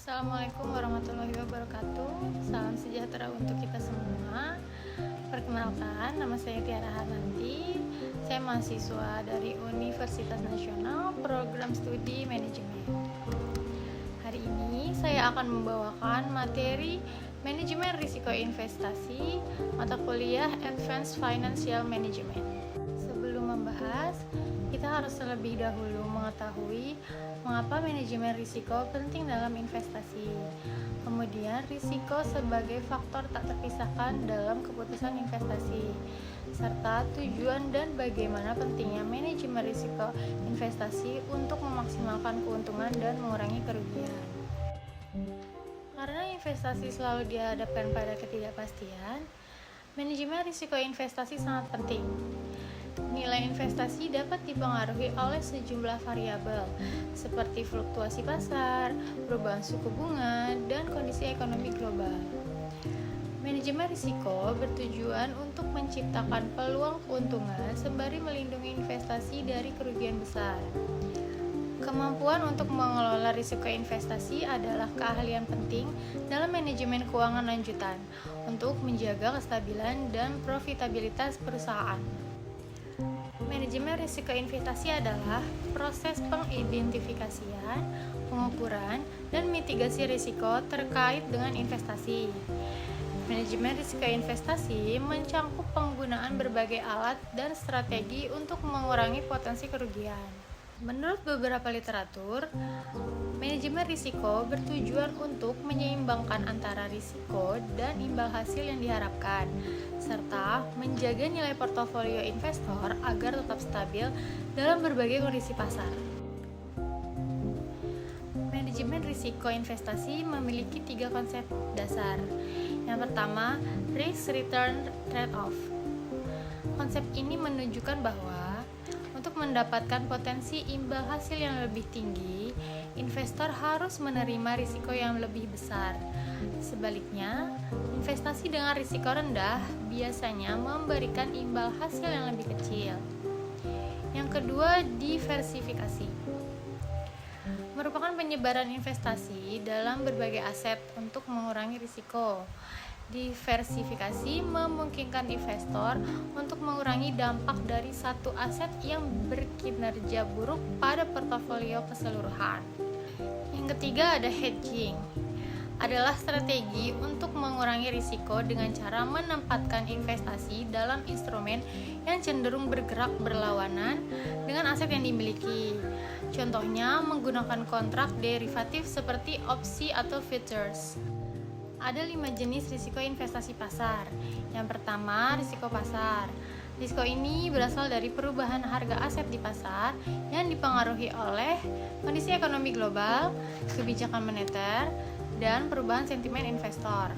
Assalamualaikum warahmatullahi wabarakatuh. Salam sejahtera untuk kita semua. Perkenalkan, nama saya Tiara Harnanti. Saya mahasiswa dari Universitas Nasional Program Studi Manajemen. Hari ini saya akan membawakan materi Manajemen Risiko Investasi, mata kuliah Advanced Financial Management. Sebelum membahas, kita harus terlebih dahulu mengetahui mengapa manajemen risiko penting dalam investasi. Kemudian, risiko sebagai faktor tak terpisahkan dalam keputusan investasi, serta tujuan dan bagaimana pentingnya manajemen risiko investasi untuk memaksimalkan keuntungan dan mengurangi kerugian. Karena investasi selalu dihadapkan pada ketidakpastian, manajemen risiko investasi sangat penting. Nilai investasi dapat dipengaruhi oleh sejumlah variabel seperti fluktuasi pasar, perubahan suku bunga, dan kondisi ekonomi global. Manajemen risiko bertujuan untuk menciptakan peluang keuntungan sembari melindungi investasi dari kerugian besar. Kemampuan untuk mengelola risiko investasi adalah keahlian penting dalam manajemen keuangan lanjutan untuk menjaga kestabilan dan profitabilitas perusahaan. Manajemen risiko investasi adalah proses pengidentifikasian, pengukuran, dan mitigasi risiko terkait dengan investasi. Manajemen risiko investasi mencangkup penggunaan berbagai alat dan strategi untuk mengurangi potensi kerugian. Menurut beberapa literatur, manajemen risiko bertujuan untuk menyeimbangkan antara risiko dan imbal hasil yang diharapkan, serta menjaga nilai portofolio investor agar tetap stabil dalam berbagai kondisi pasar. Manajemen risiko investasi memiliki 3 konsep dasar. Yang pertama, risk-return trade-off. Konsep ini menunjukkan bahwa untuk mendapatkan potensi imbal hasil yang lebih tinggi, investor harus menerima risiko yang lebih besar. Sebaliknya, investasi dengan risiko rendah biasanya memberikan imbal hasil yang lebih kecil. Yang kedua, diversifikasi. Merupakan penyebaran investasi dalam berbagai aset untuk mengurangi risiko. Diversifikasi memungkinkan investor untuk mengurangi dampak dari satu aset yang berkinerja buruk pada portofolio keseluruhan. Yang ketiga ada hedging. Adalah strategi untuk mengurangi risiko dengan cara menempatkan investasi dalam instrumen yang cenderung bergerak berlawanan dengan aset yang dimiliki. Contohnya menggunakan kontrak derivatif seperti opsi atau futures. Ada 5 jenis risiko investasi pasar. Yang pertama, risiko pasar. Risiko ini berasal dari perubahan harga aset di pasar yang dipengaruhi oleh kondisi ekonomi global, kebijakan moneter, dan perubahan sentimen investor.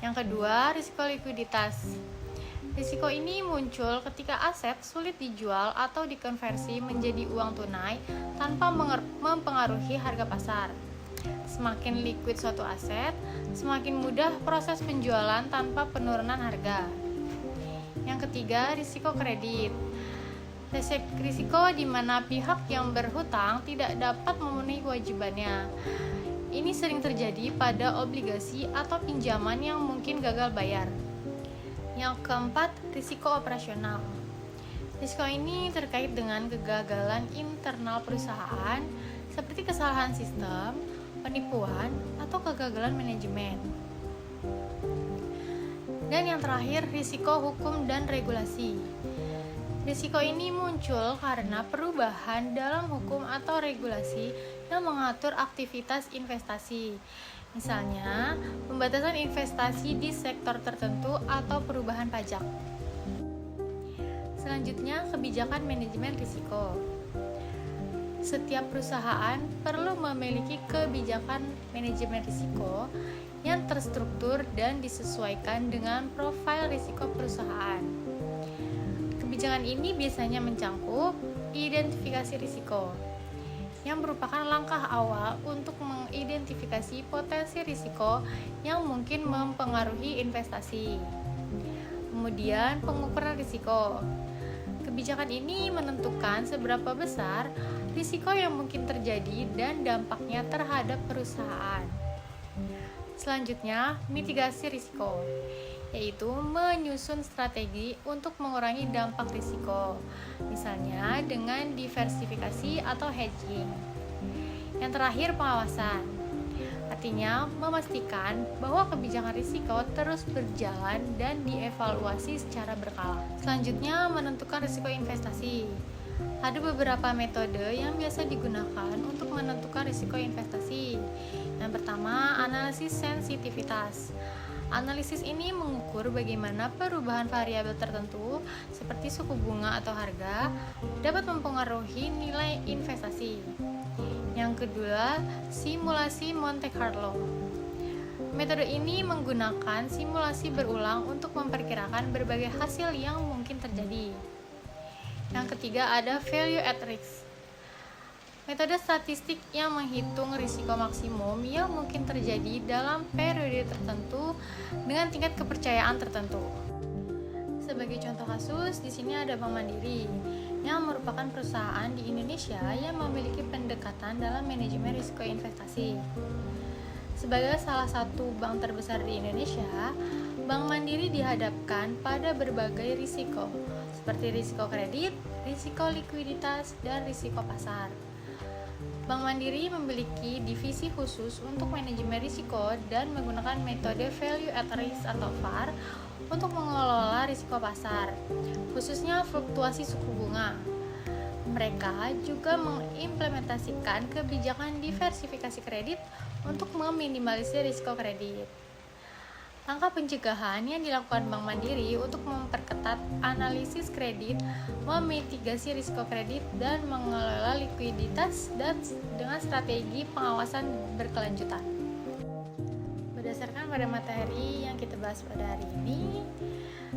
Yang kedua, risiko likuiditas. Risiko ini muncul ketika aset sulit dijual atau dikonversi menjadi uang tunai tanpa mempengaruhi harga pasar. Semakin liquid suatu aset, semakin mudah proses penjualan tanpa penurunan harga. Yang ketiga, risiko kredit. Risiko di mana pihak yang berhutang tidak dapat memenuhi kewajibannya. Ini sering terjadi pada obligasi atau pinjaman yang mungkin gagal bayar. Yang keempat, risiko operasional. Risiko ini terkait dengan kegagalan internal perusahaan seperti kesalahan sistem, penipuan, atau kegagalan manajemen. Dan yang terakhir, risiko hukum dan regulasi. Risiko ini muncul karena perubahan dalam hukum atau regulasi yang mengatur aktivitas investasi. Misalnya, pembatasan investasi di sektor tertentu atau perubahan pajak. Selanjutnya, kebijakan manajemen risiko. Setiap perusahaan perlu memiliki kebijakan manajemen risiko yang terstruktur dan disesuaikan dengan profil risiko perusahaan. Kebijakan ini biasanya mencangkup identifikasi risiko, yang merupakan langkah awal untuk mengidentifikasi potensi risiko yang mungkin mempengaruhi investasi. Kemudian, pengukuran risiko. Kebijakan ini menentukan seberapa besar risiko yang mungkin terjadi dan dampaknya terhadap perusahaan. Selanjutnya, mitigasi risiko, yaitu menyusun strategi untuk mengurangi dampak risiko, misalnya dengan diversifikasi atau hedging. Yang terakhir, pengawasan, artinya memastikan bahwa kebijakan risiko terus berjalan dan dievaluasi secara berkala. Selanjutnya, menentukan risiko investasi. Ada beberapa metode yang biasa digunakan untuk menentukan risiko investasi. Yang pertama, analisis sensitivitas. Analisis ini mengukur bagaimana perubahan variabel tertentu seperti suku bunga atau harga dapat mempengaruhi nilai investasi. Yang kedua, simulasi Monte Carlo. Metode ini menggunakan simulasi berulang untuk memperkirakan berbagai hasil yang mungkin terjadi. Yang ketiga ada value at risk. Metode statistik yang menghitung risiko maksimum yang mungkin terjadi dalam periode tertentu dengan tingkat kepercayaan tertentu. Sebagai contoh kasus, di sini ada Bank Mandiri yang merupakan perusahaan di Indonesia yang memiliki pendekatan dalam manajemen risiko investasi. Sebagai salah satu bank terbesar di Indonesia, Bank Mandiri dihadapkan pada berbagai risiko, seperti risiko kredit, risiko likuiditas, dan risiko pasar. Bank Mandiri memiliki divisi khusus untuk manajemen risiko dan menggunakan metode value at risk atau VaR untuk mengelola risiko pasar, khususnya fluktuasi suku bunga. Mereka juga mengimplementasikan kebijakan diversifikasi kredit untuk meminimalisir risiko kredit. Langkah pencegahan yang dilakukan Bank Mandiri untuk memperketat analisis kredit, memitigasi risiko kredit, dan mengelola likuiditas dan dengan strategi pengawasan berkelanjutan. Berdasarkan pada materi yang kita bahas pada hari ini,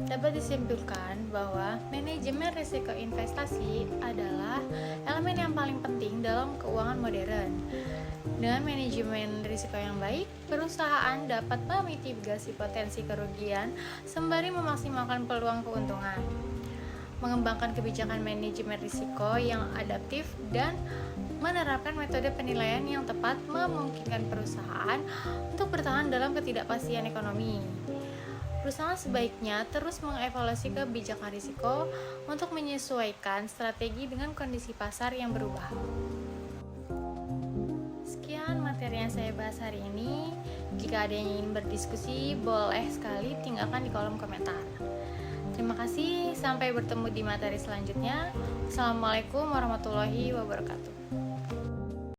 dapat disimpulkan bahwa manajemen risiko investasi adalah elemen yang paling penting dalam keuangan modern. Dengan manajemen risiko yang baik, perusahaan dapat memitigasi potensi kerugian sembari memaksimalkan peluang keuntungan, mengembangkan kebijakan manajemen risiko yang adaptif, dan menerapkan metode penilaian yang tepat memungkinkan perusahaan untuk bertahan dalam ketidakpastian ekonomi. Perusahaan sebaiknya terus mengevaluasi kebijakan risiko untuk menyesuaikan strategi dengan kondisi pasar yang berubah. Sekian materi yang saya bahas hari ini. Jika ada yang ingin berdiskusi, boleh sekali tinggalkan di kolom komentar. Terima kasih, sampai bertemu di materi selanjutnya. Assalamualaikum warahmatullahi wabarakatuh.